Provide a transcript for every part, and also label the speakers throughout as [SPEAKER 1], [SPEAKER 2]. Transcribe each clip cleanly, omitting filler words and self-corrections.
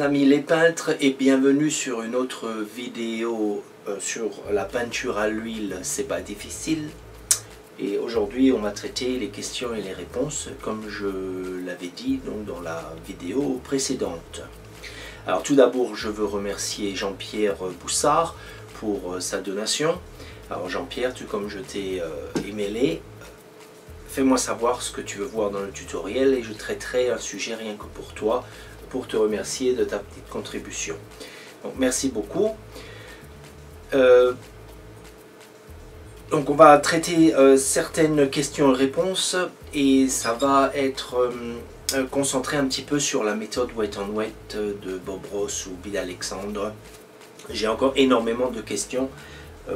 [SPEAKER 1] amis les peintres et bienvenue sur une autre vidéo sur la peinture à l'huile, c'est pas difficile. Et aujourd'hui on va traiter les questions et les réponses comme je l'avais dit donc dans la vidéo précédente. Alors tout d'abord je veux remercier Jean-Pierre Boussard pour sa donation. Alors Jean-Pierre, comme je t'ai emailé, fais-moi savoir ce que tu veux voir dans le tutoriel et je traiterai un sujet rien que pour toi, pour te remercier de ta petite contribution. Donc merci beaucoup. Donc on va traiter certaines questions et réponses et ça va être concentré un petit peu sur la méthode Wet on Wet de Bob Ross ou Bill Alexander. J'ai encore énormément de questions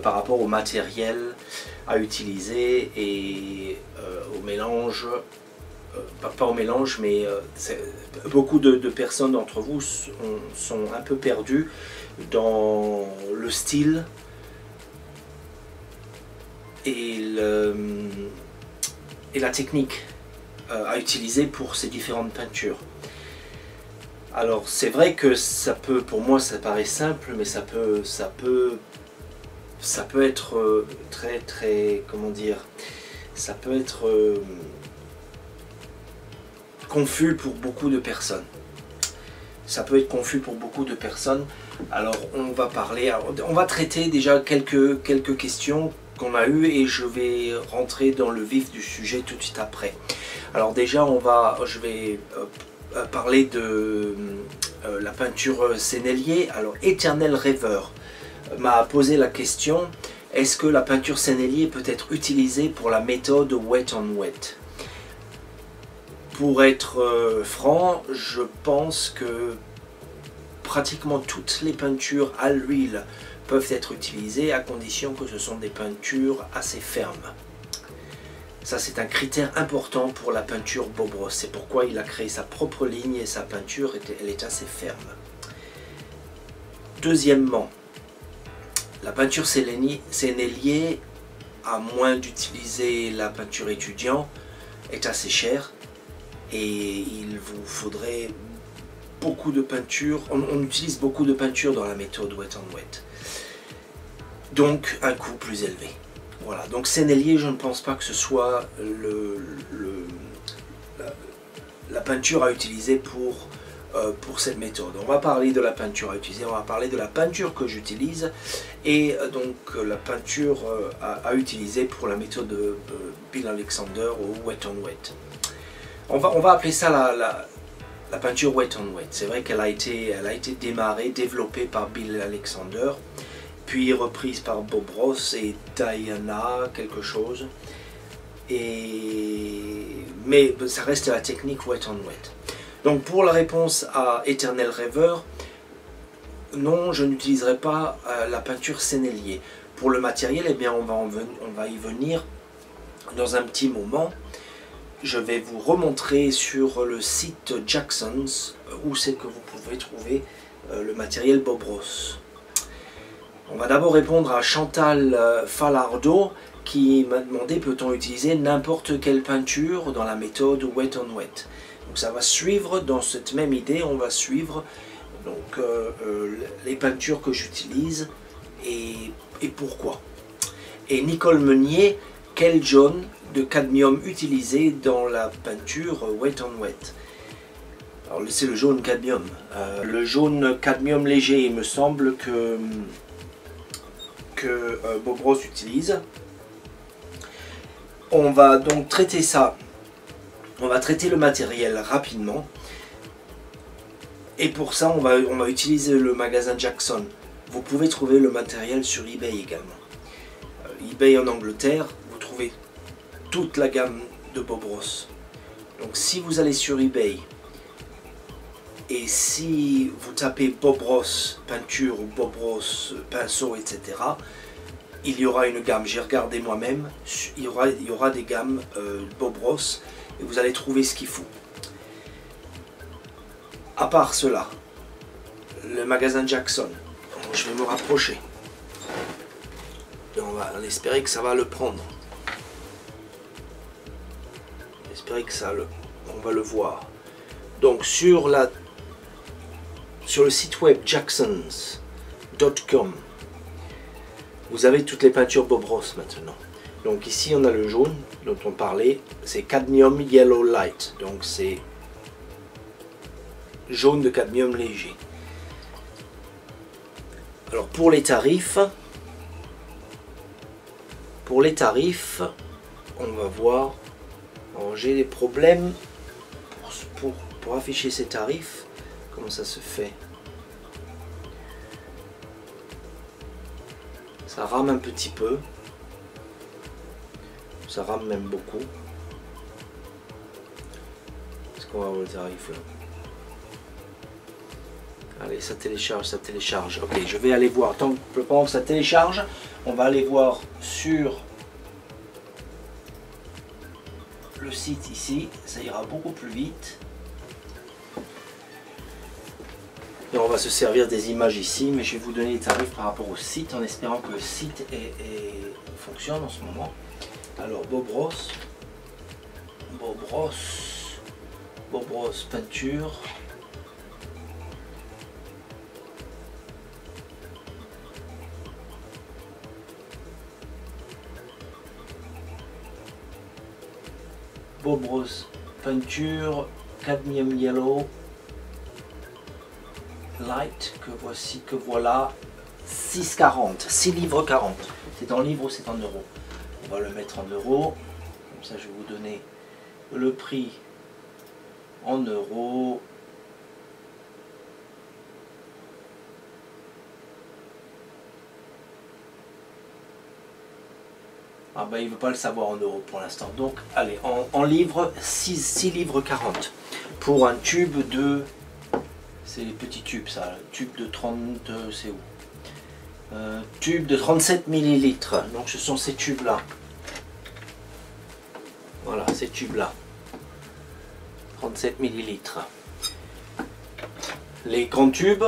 [SPEAKER 1] par rapport au matériel à utiliser et au mélange, pas au mélange, mais beaucoup de personnes d'entre vous sont un peu perdues dans le style et la technique à utiliser pour ces différentes peintures. Alors c'est vrai que ça peut, pour moi ça paraît simple, mais ça peut être très, comment dire, ça peut être confus pour beaucoup de personnes. Ça peut être confus pour beaucoup de personnes. Alors on va parler, on va traiter déjà quelques questions qu'on a eues et je vais rentrer dans le vif du sujet tout de suite après. Alors déjà je vais parler de la peinture Sennelier. Alors Éternel Rêveur m'a posé la question, est-ce que la peinture Sennelier peut être utilisée pour la méthode Wet on Wet? Pour être franc, je pense que pratiquement toutes les peintures à l'huile peuvent être utilisées à condition que ce sont des peintures assez fermes. Ça c'est un critère important pour la peinture Bob Ross, c'est pourquoi il a créé sa propre ligne et sa peinture elle est assez ferme. Deuxièmement, la peinture Sennelier, à moins d'utiliser la peinture étudiant, est assez chère et il vous faudrait beaucoup de peinture. On utilise beaucoup de peinture dans la méthode Wet on Wet, donc un coût plus élevé. Voilà, donc Sennelier, je ne pense pas que ce soit la peinture à utiliser pour cette méthode. On va parler de la peinture à utiliser, on va parler de la peinture que j'utilise et donc la peinture à utiliser pour la méthode de Bill Alexander ou Wet on Wet. On va appeler ça la peinture Wet on Wet. C'est vrai qu'elle a été développée par Bill Alexander, puis reprise par Bob Ross et Diana quelque chose. Mais ça reste la technique Wet on Wet. Donc pour la réponse à Éternel Rêveur, non, je n'utiliserai pas la peinture Sennelier. Pour le matériel, eh bien, on va y venir dans un petit moment. Je vais vous remontrer sur le site Jackson's où c'est que vous pouvez trouver le matériel Bob Ross. On va d'abord répondre à Chantal Falardeau qui m'a demandé peut-on utiliser n'importe quelle peinture dans la méthode Wet on Wet. Donc ça va suivre dans cette même idée, on va suivre donc les peintures que j'utilise et pourquoi. Et Nicole Meunier, quel jaune de cadmium utilisé dans la peinture Wet on Wet? Alors c'est le jaune cadmium. Le jaune cadmium léger, il me semble que Bob Ross utilise. On va donc traiter ça. On va traiter le matériel rapidement. Et pour ça, on va utiliser le magasin Jackson. Vous pouvez trouver le matériel sur eBay également. eBay en Angleterre, vous trouvez toute la gamme de Bob Ross. Donc si vous allez sur eBay et si vous tapez Bob Ross peinture ou Bob Ross pinceau, etc., il y aura une gamme. J'ai regardé moi-même, il y aura des gammes Bob Ross et vous allez trouver ce qu'il faut. À part cela, le magasin Jackson, je vais me rapprocher. Et on va espérer que ça va le prendre. J'espère que on va le voir. Donc sur sur le site web jacksons.com, vous avez toutes les peintures Bob Ross maintenant. Donc ici on a le jaune dont on parlait, c'est cadmium yellow light, donc c'est jaune de cadmium léger. Alors pour les tarifs, on va voir. J'ai des problèmes pour afficher ces tarifs. Comment ça se fait? Ça rame un petit peu. Ça rame même beaucoup. Est-ce qu'on va voir le tarif là? Allez, ça télécharge, ça télécharge. Ok, je vais aller voir. Pendant que ça télécharge, on va aller voir sur le site ici. Ça ira beaucoup plus vite. Et on va se servir des images ici, mais je vais vous donner les tarifs par rapport au site en espérant que le site fonctionne en ce moment. Alors Bob Ross peinture. Bob Ross peinture cadmium yellow light, que voilà 6,40, 6 livres 40. C'est en livres ou c'est en euros? On va le mettre en euros, comme ça je vais vous donner le prix en euros. Ah ben il veut pas le savoir en euros pour l'instant. Donc allez, en livres, 6 livres 40 pour un tube de... C'est les petits tubes ça, tube de 30... c'est où? Tube de 37 millilitres. Donc ce sont ces tubes là. Voilà, ces tubes là. 37 millilitres. Les grands tubes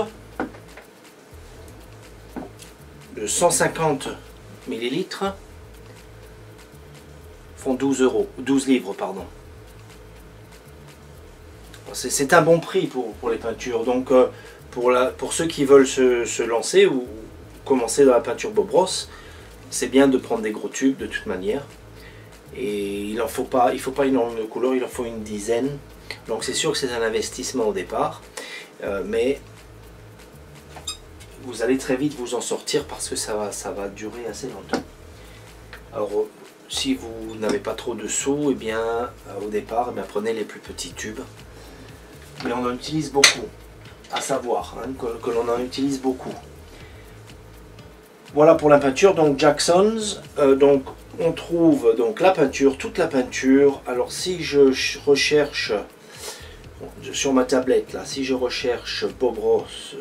[SPEAKER 1] de 150 millilitres font 12 livres, pardon. C'est un bon prix pour les peintures. Donc pour ceux qui veulent se lancer ou commencer dans la peinture Bob Ross, c'est bien de prendre des gros tubes de toute manière. Et il faut pas énormément de couleurs, il en faut une dizaine. Donc c'est sûr que c'est un investissement au départ, mais vous allez très vite vous en sortir parce que ça va durer assez longtemps. Alors si vous n'avez pas trop de sous, et bien au départ, prenez les plus petits tubes. Mais on en utilise beaucoup, à savoir que l'on en utilise beaucoup. Voilà pour la peinture, donc Jacksons. Donc on trouve donc la peinture, toute la peinture. Alors si je recherche sur ma tablette là, si je recherche Bob Ross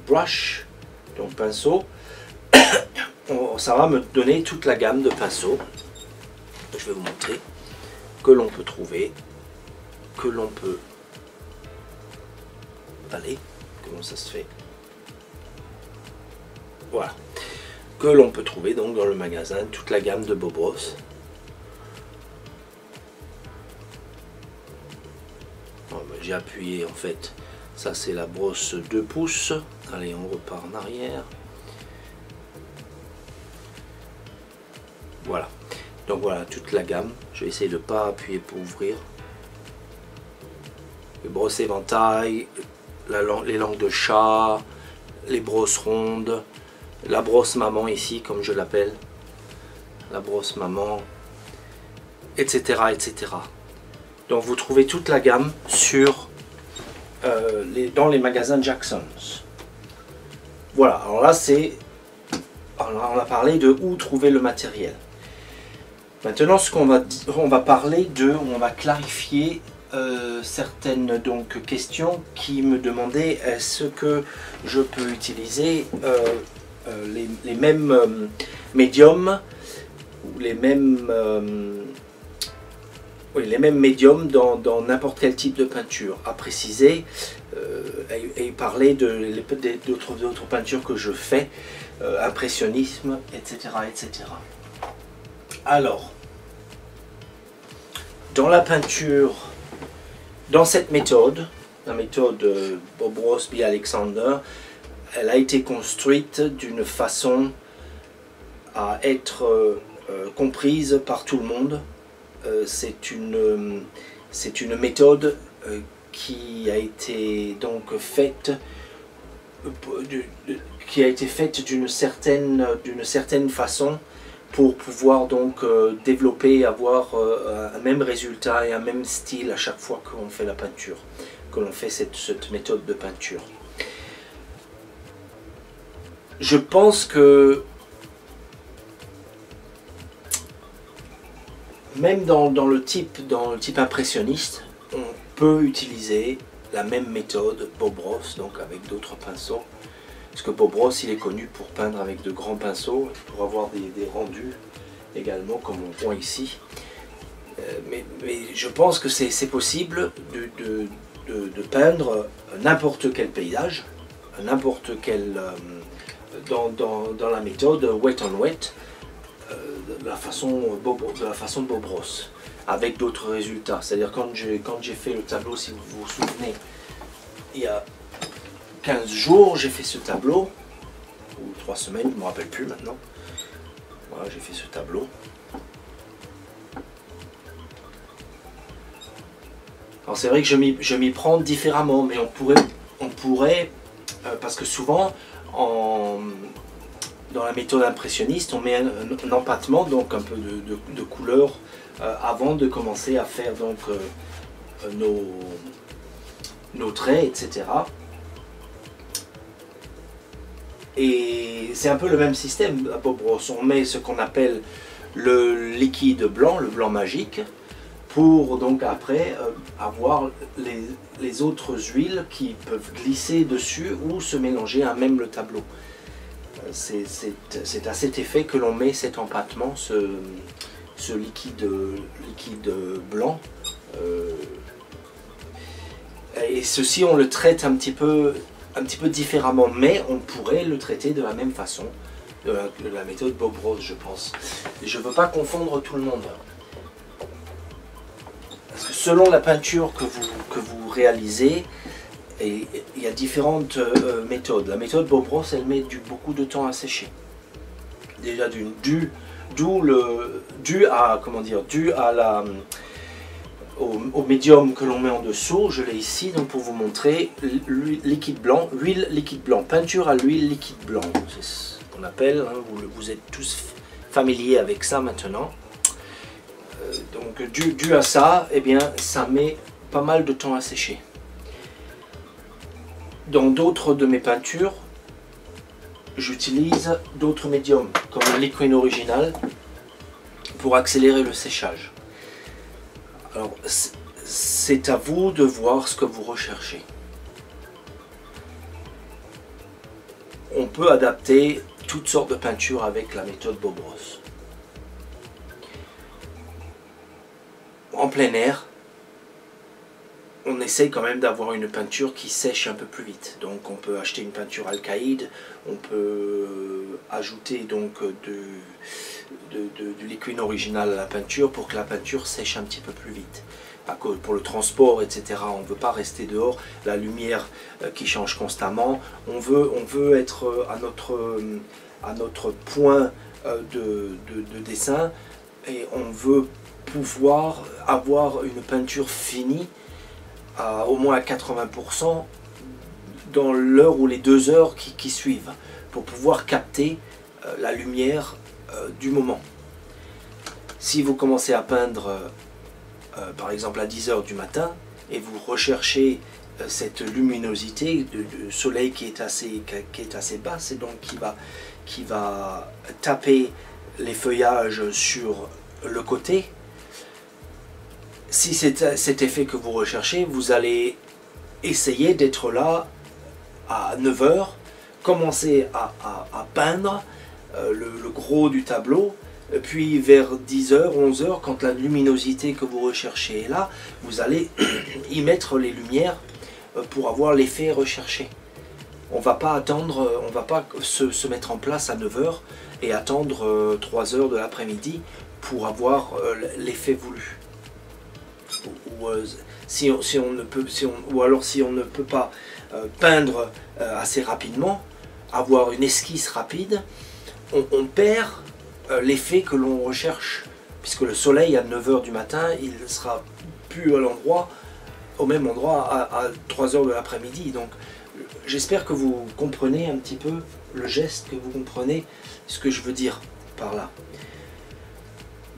[SPEAKER 1] brush, donc pinceau, ça va me donner toute la gamme de pinceaux. Je vais vous montrer que l'on peut trouver, que l'on peut... Allez, comment ça se fait? Voilà, que l'on peut trouver donc dans le magasin, toute la gamme de Bob Ross. J'ai appuyé en fait, ça c'est la brosse 2 pouces. Allez, on repart en arrière. Voilà, donc voilà toute la gamme. Je vais essayer de ne pas appuyer pour ouvrir. Les brosses éventail, les langues de chat, les brosses rondes, la brosse maman ici comme je l'appelle, la brosse maman, etc., etc. Donc vous trouvez toute la gamme sur dans les magasins Jacksons. Voilà, alors là on a parlé de où trouver le matériel. Maintenant on va parler on va clarifier certaines questions qui me demandaient est-ce que je peux utiliser les mêmes médiums ou les mêmes médiums dans n'importe quel type de peinture. À préciser et parler d'autres peintures que je fais, impressionnisme, etc., etc. Alors, dans la peinture Dans cette méthode, la méthode Bob Ross B. Alexander, elle a été construite d'une façon à être comprise par tout le monde. C'est une méthode qui a été donc faite d'une certaine façon pour pouvoir donc développer, avoir un même résultat et un même style à chaque fois qu'on fait la peinture, que l'on fait cette méthode de peinture. Je pense que même dans le type impressionniste, on peut utiliser la même méthode Bob Ross, donc avec d'autres pinceaux. Parce que Bob Ross, il est connu pour peindre avec de grands pinceaux, pour avoir des rendus également, comme on voit ici. Mais je pense que c'est possible de peindre n'importe quel paysage, n'importe quel... dans la méthode wet on wet, de la façon de Bob Ross, avec d'autres résultats. C'est-à-dire quand j'ai fait le tableau, si vous vous souvenez, il y a 15 jours, j'ai fait ce tableau, ou 3 semaines, je ne me rappelle plus maintenant. Voilà, j'ai fait ce tableau. Alors c'est vrai que je m'y prends différemment, mais on pourrait parce que souvent, dans la méthode impressionniste, on met un empattement, donc un peu de couleur, avant de commencer à faire donc nos traits, etc. Et c'est un peu le même système à Bob Ross. On met ce qu'on appelle le liquide blanc, le blanc magique, pour donc après avoir les autres huiles qui peuvent glisser dessus ou se mélanger à même le tableau. C'est à cet effet que l'on met cet empattement, ce liquide blanc. Et ceci, on le traite un petit peu différemment, mais on pourrait le traiter de la même façon, de la méthode Bob Ross, je pense. Et je ne veux pas confondre tout le monde. Parce que selon la peinture que vous réalisez, et il y a différentes méthodes. La méthode Bob Ross, elle met beaucoup de temps à sécher. Déjà dû au médium que l'on met en dessous. Je l'ai ici donc pour vous montrer l'huile liquide blanc, peinture à l'huile liquide blanc. C'est ce qu'on appelle, hein, vous êtes tous familiers avec ça maintenant. Donc dû à ça, eh bien, ça met pas mal de temps à sécher. Dans d'autres de mes peintures, j'utilise d'autres médiums, comme le Liquin original, pour accélérer le séchage. Alors, c'est à vous de voir ce que vous recherchez. On peut adapter toutes sortes de peintures avec la méthode Bob Ross. En plein air, on essaye quand même d'avoir une peinture qui sèche un peu plus vite. Donc on peut acheter une peinture alcaïde, on peut ajouter donc du liquide original à la peinture pour que la peinture sèche un petit peu plus vite. Pour le transport, etc., on ne veut pas rester dehors, la lumière qui change constamment, on veut être à notre point de dessin, et on veut pouvoir avoir une peinture finie au moins à 80% dans l'heure ou les 2 heures qui suivent, pour pouvoir capter la lumière du moment. Si vous commencez à peindre par exemple à 10 heures du matin et vous recherchez cette luminosité de soleil qui est assez basse, et donc qui va taper les feuillages sur le côté, si c'est cet effet que vous recherchez, vous allez essayer d'être là à 9 heures, commencer à peindre le gros du tableau, puis vers 10 heures, 11 heures, quand la luminosité que vous recherchez est là, vous allez y mettre les lumières pour avoir l'effet recherché. On va pas attendre, on va pas se mettre en place à 9 heures et attendre 3 heures de l'après-midi pour avoir l'effet voulu. ou alors si on ne peut pas peindre assez rapidement, avoir une esquisse rapide, on perd l'effet que l'on recherche, puisque le soleil à 9 h du matin, il sera plus au même endroit à 3 h de l'après-midi. Donc j'espère que vous comprenez un petit peu le geste, que vous comprenez ce que je veux dire par là.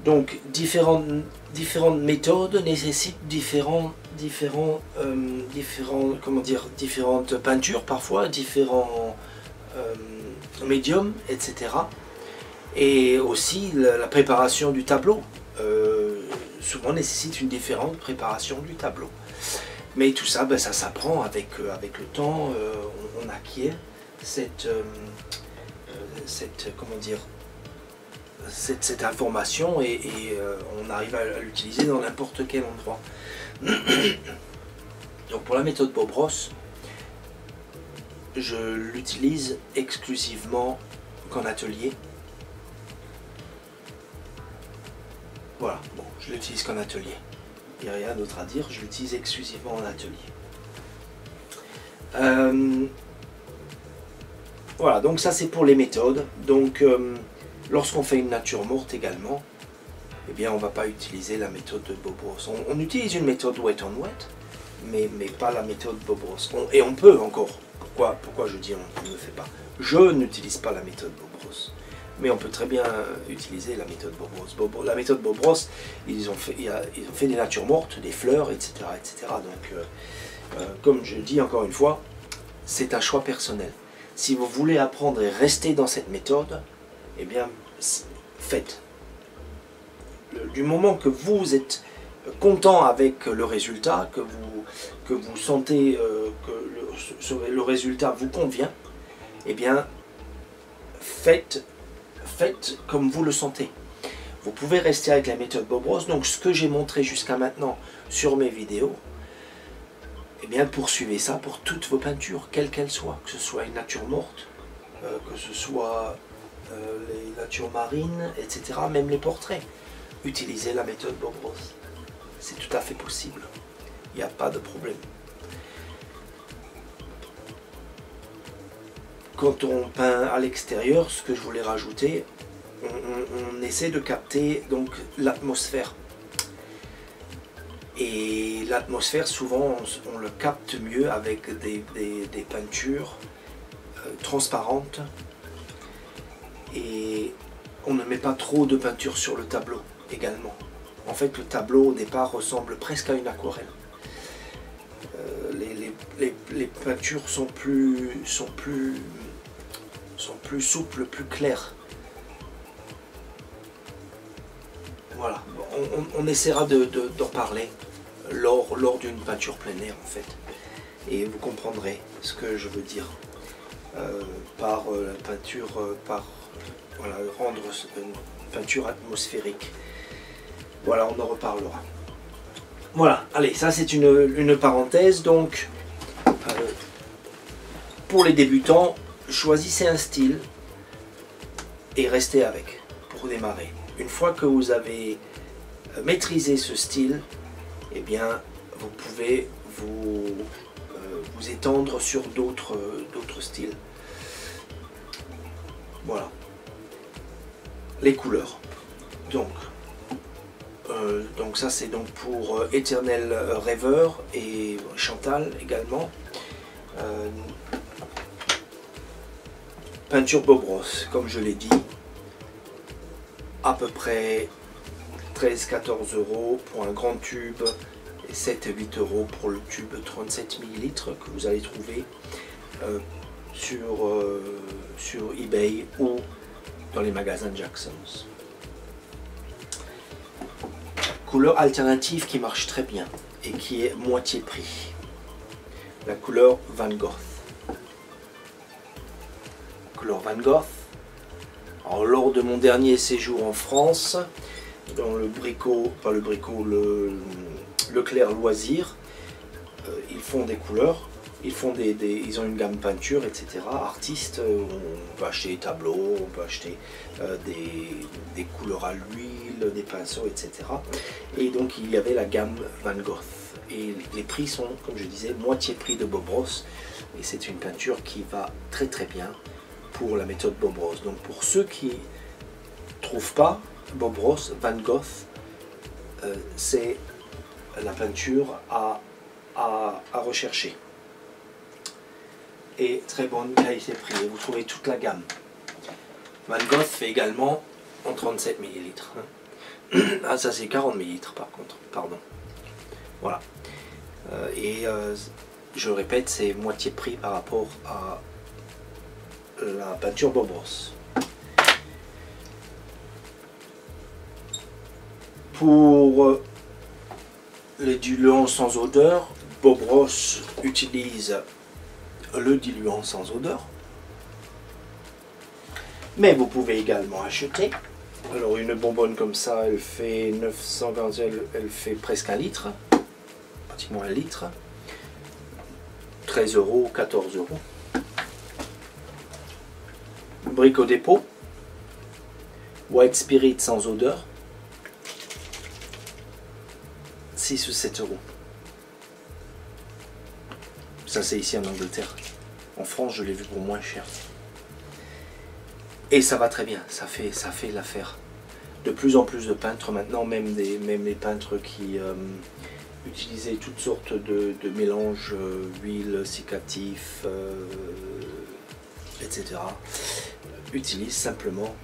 [SPEAKER 1] Donc différentes méthodes nécessitent différentes peintures parfois, différents médiums, etc. Et aussi la préparation du tableau souvent nécessite une différente préparation du tableau. Mais tout ça, ça s'apprend avec le temps. On acquiert cette information et on arrive à l'utiliser dans n'importe quel endroit. Donc pour la méthode Bob Ross, je l'utilise exclusivement qu'en atelier. Voilà, bon, je l'utilise qu'en atelier. Il n'y a rien d'autre à dire, je l'utilise exclusivement en atelier. Voilà, donc ça c'est pour les méthodes. Donc lorsqu'on fait une nature morte également, eh bien on ne va pas utiliser la méthode de Bob Ross. On utilise une méthode wet on wet, mais pas la méthode Bob Ross. Et on peut encore. Pourquoi je dis on ne le fait pas? Je n'utilise pas la méthode Bob Ross. Mais on peut très bien utiliser la méthode Bob Ross. La méthode Bob Ross, ils ont fait des natures mortes, des fleurs, etc. etc. Donc, comme je dis encore une fois, c'est un choix personnel. Si vous voulez apprendre et rester dans cette méthode, eh bien, faites. Du moment que vous êtes content avec le résultat, que vous sentez que le résultat vous convient, eh bien, faites comme vous le sentez. Vous pouvez rester avec la méthode Bob Ross. Donc ce que j'ai montré jusqu'à maintenant sur mes vidéos, eh bien poursuivez ça pour toutes vos peintures, quelles qu'elles soient, que ce soit une nature morte, que ce soit les natures marines, etc., même les portraits. Utilisez la méthode Bob Ross. C'est tout à fait possible. Il n'y a pas de problème. Quand on peint à l'extérieur, ce que je voulais rajouter, on essaie de capter donc l'atmosphère. Et l'atmosphère, souvent, on le capte mieux avec des peintures transparentes. Et on ne met pas trop de peinture sur le tableau également. En fait, le tableau au départ ressemble presque à une aquarelle. Les peintures sont plus souples, plus claires. Voilà, on essaiera d'en parler lors d'une peinture plein air en fait. Et vous comprendrez ce que je veux dire par la peinture, rendre une peinture atmosphérique. Voilà, on en reparlera. Voilà, allez, ça c'est une parenthèse. Donc, pour les débutants, choisissez un style et restez avec pour démarrer. Une fois que vous avez maîtrisé ce style, eh bien, vous pouvez vous étendre sur d'autres styles. Voilà. Les couleurs. Donc ça c'est donc pour Éternel Rêveur et Chantal également. Peinture Bob Ross, comme je l'ai dit, à peu près 13-14 € pour un grand tube et 7-8 € pour le tube 37 ml que vous allez trouver sur eBay ou dans les magasins Jackson's. Couleur alternative qui marche très bien et qui est moitié prix. La couleur Van Gogh. Couleur Van Gogh. Alors, lors de mon dernier séjour en France, dans le Leclerc Loisirs, ils font des couleurs, ils ont une gamme peinture, etc. Artistes, on peut acheter des tableaux, on peut acheter des couleurs à l'huile, des pinceaux, etc. Et donc il y avait la gamme Van Gogh. et les prix sont, comme je disais, moitié prix de Bob Ross. Et c'est une peinture qui va très très bien pour la méthode Bob Ross. Donc pour ceux qui ne trouvent pas Bob Ross, Van Gogh, c'est la peinture à rechercher. Et très bonne qualité-prix. Vous trouvez toute la gamme. Van Gogh fait également en 37 ml. Ah, ça c'est 40 ml par contre, pardon. Voilà. Je le répète, c'est moitié prix par rapport à la peinture Bob Ross. Pour les diluants sans odeur, Bob Ross utilise le diluant sans odeur. Mais vous pouvez également acheter. Alors une bonbonne comme ça, elle fait 940, elle fait presque 1 litre. Pratiquement 1 litre. 13 €, 14 €. Brique au dépôt. White Spirit sans odeur. 6 ou 7 €. Ça c'est ici en Angleterre. En France je l'ai vu pour moins cher. Et ça va très bien, ça fait l'affaire. De plus en plus de peintres maintenant, même les peintres qui utilisaient toutes sortes de mélanges, huile, cicatif, etc. utilisent simplement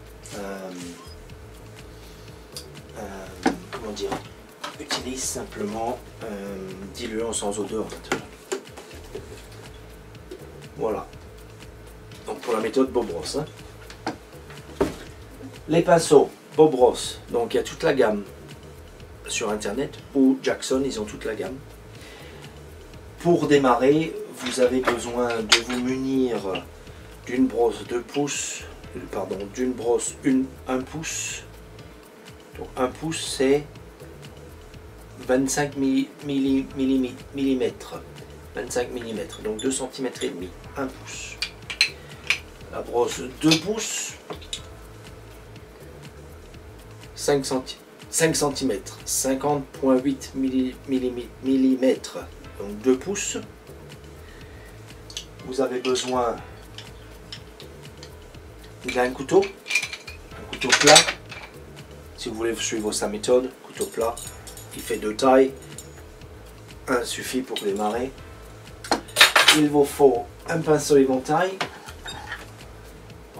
[SPEAKER 1] comment dire, utilise simplement diluant sans odeur maintenant. Voilà. Donc pour la méthode Bob Ross. Hein. Les pinceaux Bob Ross, donc il y a toute la gamme sur internet, ou Jackson, ils ont toute la gamme. Pour démarrer, vous avez besoin de vous munir d'une brosse 2 pouces, pardon, d'une brosse 1 pouce. Donc 1 pouce c'est 25 mm, 25 mm, donc 2 cm et demi, 1 pouce. La brosse 2 pouces, 5 cm, 50,8 mm, donc 2 pouces. Vous avez besoin d'un couteau plat. Si vous voulez suivre sa méthode, couteau plat, il fait 2 tailles. Un suffit pour démarrer. Il vous faut un pinceau éventail.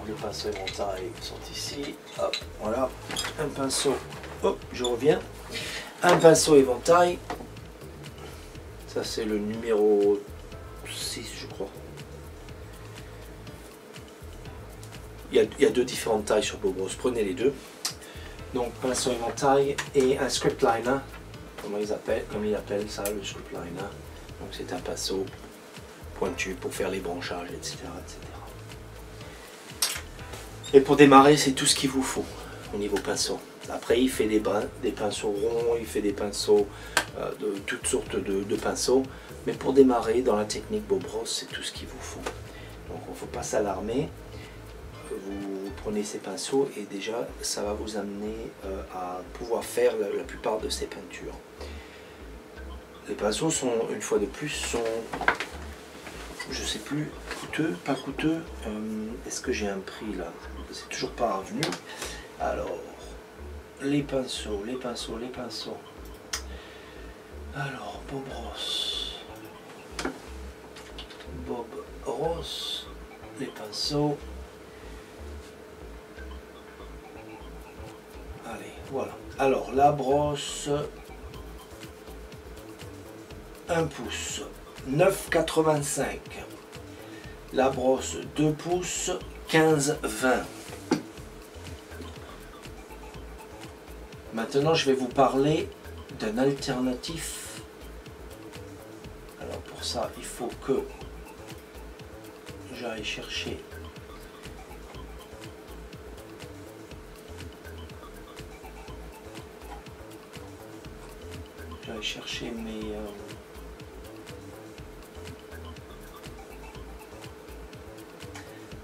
[SPEAKER 1] Les pinceaux éventail sont ici. Hop, voilà. Un pinceau. Hop, je reviens. Un pinceau éventail. Ça c'est le numéro 6 je crois. Il y a 2 différentes tailles sur Bob Ross. Prenez les 2. Donc pinceau éventail et un script liner. Comme ils appellent ça, le script liner. Donc c'est un pinceau pointu pour faire les branchages, etc. Et pour démarrer, c'est tout ce qu'il vous faut au niveau pinceau. Après, il fait des pinceaux ronds, il fait des pinceaux de toutes sortes de pinceaux. Mais pour démarrer, dans la technique Bob Ross, c'est tout ce qu'il vous faut. Donc, il ne faut pas s'alarmer. Vous prenez ces pinceaux et déjà, ça va vous amener à pouvoir faire la plupart de ces peintures. Les pinceaux sont, une fois de plus, je sais plus, coûteux, pas coûteux. Est-ce que j'ai un prix là? C'est toujours pas revenu. Alors, les pinceaux. Alors, Bob Ross, les pinceaux. Allez, voilà. Alors, la brosse, 1 pouce, 9,85. La brosse 2 pouces, 15,20. Maintenant, je vais vous parler d'un alternatif. Alors pour ça, il faut que j'aille chercher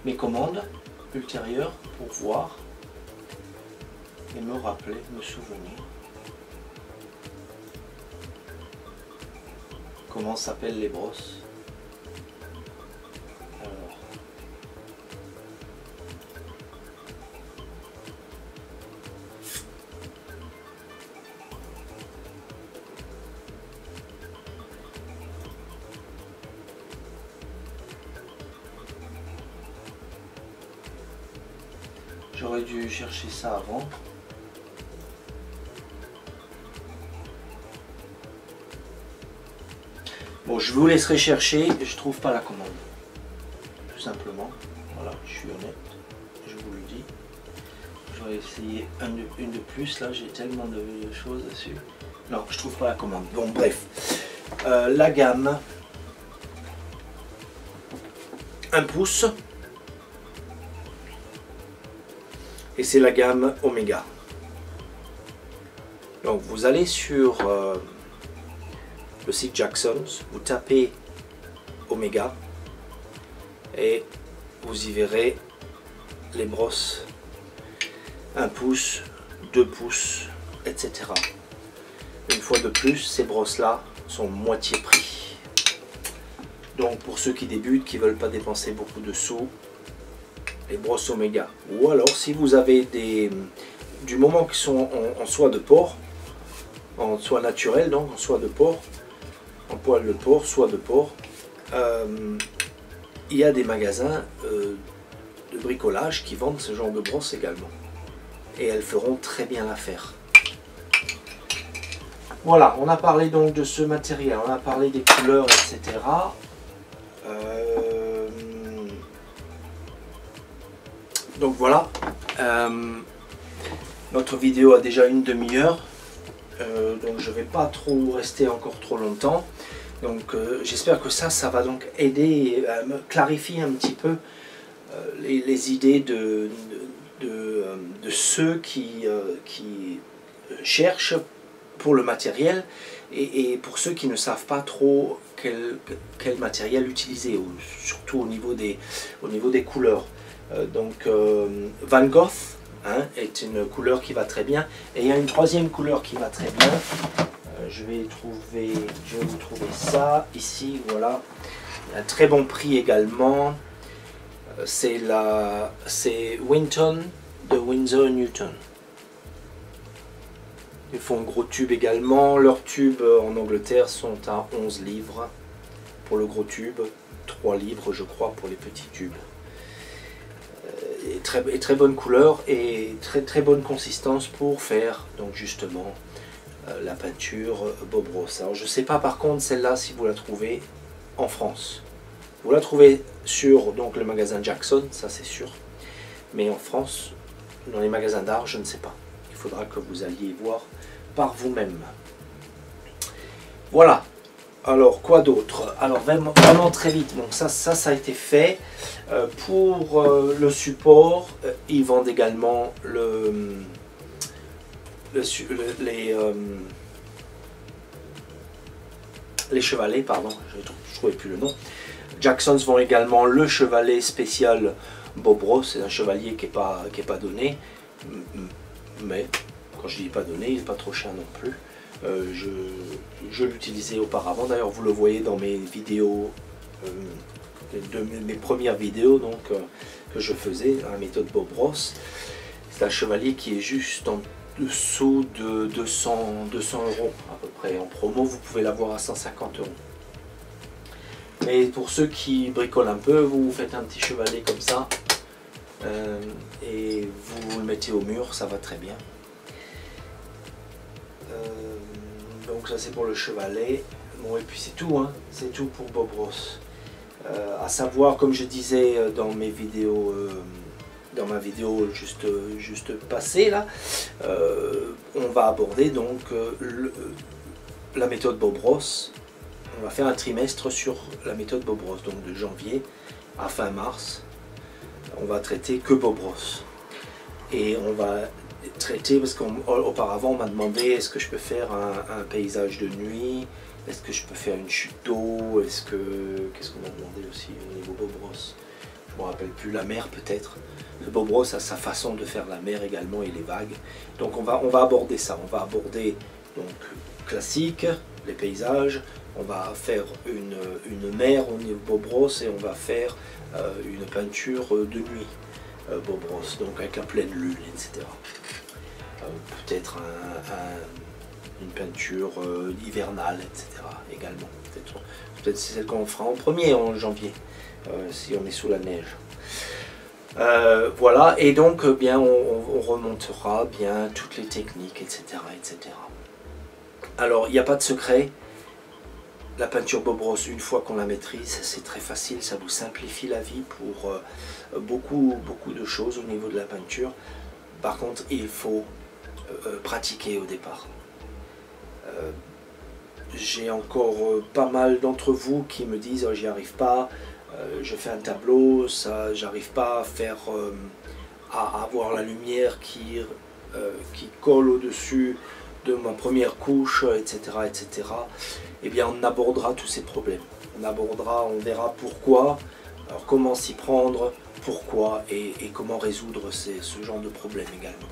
[SPEAKER 1] mes commandes ultérieures pour voir et me rappeler, me souvenir. comment s'appellent les brosses. Alors. J'aurais dû chercher ça avant. Bon, je vous laisserai chercher, je trouve pas la commande. Tout simplement. Voilà, je suis honnête, je vous le dis. J'aurais essayé une de plus, là j'ai tellement de choses dessus. Non, je trouve pas la commande. Bon, bref. La gamme. 1 pouce. Et c'est la gamme Omega. Donc vous allez sur le site Jackson's, vous tapez Omega et vous y verrez les brosses 1 pouce, 2 pouces, etc. Une fois de plus, ces brosses là sont moitié prix. Donc pour ceux qui débutent, qui ne veulent pas dépenser beaucoup de sous, les brosses Omega. Ou alors si vous avez du moment qui sont en soie de porc, en soie naturelle, donc en soie de porc, en poil de porc, soie de porc, il y a des magasins de bricolage qui vendent ce genre de brosses également. Et elles feront très bien l'affaire. Voilà, on a parlé donc de ce matériel, on a parlé des couleurs, etc. Donc voilà, notre vidéo a déjà une demi-heure, donc je ne vais pas trop rester encore trop longtemps. Donc j'espère que ça va donc aider à me clarifier un petit peu les idées de ceux qui cherchent pour le matériel et pour ceux qui ne savent pas trop quel matériel utiliser, surtout au niveau des couleurs. Donc Van Gogh est une couleur qui va très bien, et il y a une troisième couleur qui va très bien. Je vais vous trouver ça ici, voilà. Un très bon prix également. C'est Winton de Winsor Newton. Ils font un gros tube également. Leurs tubes en Angleterre sont à 11 livres pour le gros tube, 3 livres je crois pour les petits tubes. Et très bonne couleur et très bonne consistance pour faire donc justement la peinture Bob Ross. Alors je ne sais pas par contre celle-là si vous la trouvez en France. Vous la trouvez sur donc le magasin Jackson, ça c'est sûr. Mais en France, dans les magasins d'art, je ne sais pas. Il faudra que vous alliez voir par vous-même. Voilà. Alors quoi d'autre? Alors vraiment très vite. Donc ça a été fait. Pour le support, ils vendent également les chevalets, pardon, je ne trouvais plus le nom. Jackson's vend également le chevalet spécial Bob Ross. C'est un chevalier qui est pas donné, mais quand je dis pas donné, il n'est pas trop cher non plus. Je l'utilisais auparavant, d'ailleurs vous le voyez dans mes vidéos, mes premières vidéos donc, que je faisais, la méthode Bob Ross. C'est un chevalier qui est juste en dessous de 200 € à peu près. En promo vous pouvez l'avoir à 150 €. Mais pour ceux qui bricolent un peu, vous faites un petit chevalet comme ça et vous le mettez au mur, ça va très bien. Donc ça c'est pour le chevalet. Bon, et puis c'est tout, hein. C'est tout pour Bob Ross. À savoir, comme je disais dans mes vidéos, dans ma vidéo juste passée là, on va aborder donc la méthode Bob Ross. On va faire un trimestre sur la méthode Bob Ross, donc de janvier à fin mars. On va traiter que Bob Ross. Et on va traiter, parce qu'auparavant on m'a demandé est-ce que je peux faire un paysage de nuit, est-ce que je peux faire une chute d'eau, qu'est-ce qu'on m'a demandé aussi au niveau Bob Ross, je ne me rappelle plus, la mer peut-être. Le Bob Ross a sa façon de faire la mer également et les vagues. Donc on va aborder ça, on va aborder donc classique, les paysages, on va faire une mer au niveau Bob Ross et on va faire une peinture de nuit Bob Ross, donc avec la pleine lune, etc. Peut-être une peinture hivernale, etc. également. Peut-être c'est celle qu'on fera en premier en janvier, si on est sous la neige. Voilà, et donc bien on remontera bien toutes les techniques, etc. etc. Alors il n'y a pas de secret, la peinture Bob Ross, une fois qu'on la maîtrise, c'est très facile, ça vous simplifie la vie pour beaucoup de choses au niveau de la peinture. Par contre, il faut pratiquer au départ. J'ai encore pas mal d'entre vous qui me disent oh, j'y arrive pas, je fais un tableau, ça j'arrive pas à faire à avoir la lumière qui colle au-dessus de ma première couche, etc. etc. Eh bien on abordera tous ces problèmes. On verra pourquoi, alors comment s'y prendre, pourquoi et comment résoudre ce genre de problème également.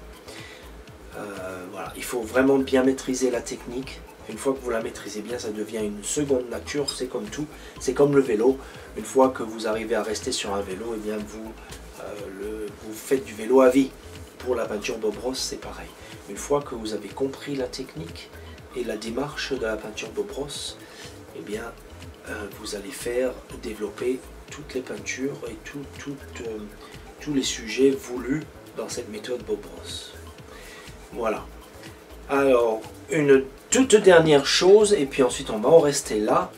[SPEAKER 1] Voilà, il faut vraiment bien maîtriser la technique. Une fois que vous la maîtrisez bien, ça devient une seconde nature, c'est comme tout, c'est comme le vélo. Une fois que vous arrivez à rester sur un vélo, eh bien vous faites du vélo à vie. Pour la peinture Bob Ross, c'est pareil. Une fois que vous avez compris la technique et la démarche de la peinture Bob Ross, eh bien vous allez développer toutes les peintures et tous les sujets voulus dans cette méthode Bob Ross. Voilà. Alors, une toute dernière chose, et puis ensuite on va en rester là.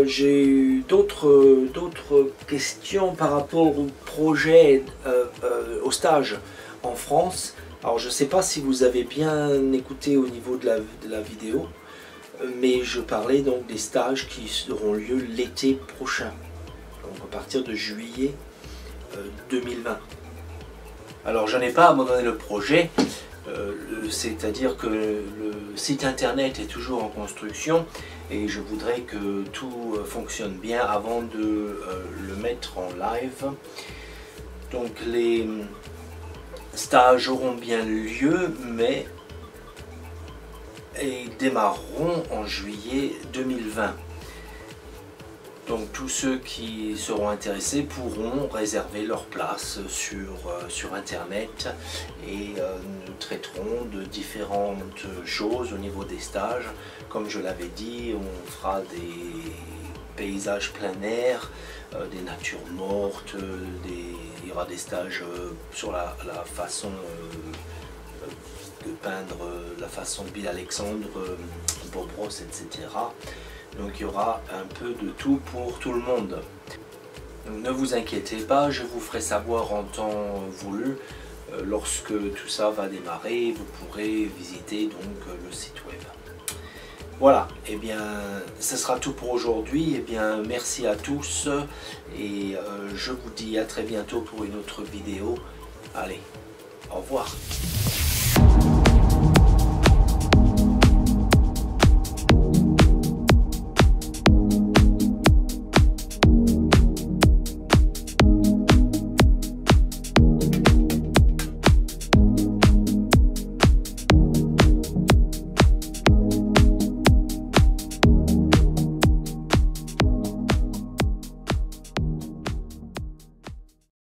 [SPEAKER 1] J'ai eu d'autres questions par rapport au projet, au stage en France. Alors je ne sais pas si vous avez bien écouté au niveau de la vidéo, mais je parlais donc des stages qui auront lieu l'été prochain, donc à partir de juillet 2020. Alors je n'ai pas abandonné le projet, c'est-à-dire que le site internet est toujours en construction et je voudrais que tout fonctionne bien avant de le mettre en live. Donc les stages auront bien lieu, mais démarreront en juillet 2020. Donc tous ceux qui seront intéressés pourront réserver leur place sur internet et nous traiterons de différentes choses au niveau des stages. Comme je l'avais dit, on fera des paysages plein air, des natures mortes, il y aura des stages sur la façon de peindre, la façon Bill Alexandre, Bob Ross, etc. Donc il y aura un peu de tout pour tout le monde. Donc, ne vous inquiétez pas, je vous ferai savoir en temps voulu. Lorsque tout ça va démarrer, vous pourrez visiter donc le site web. Voilà, et bien ce sera tout pour aujourd'hui. Et bien merci à tous et je vous dis à très bientôt pour une autre vidéo. Allez, au revoir.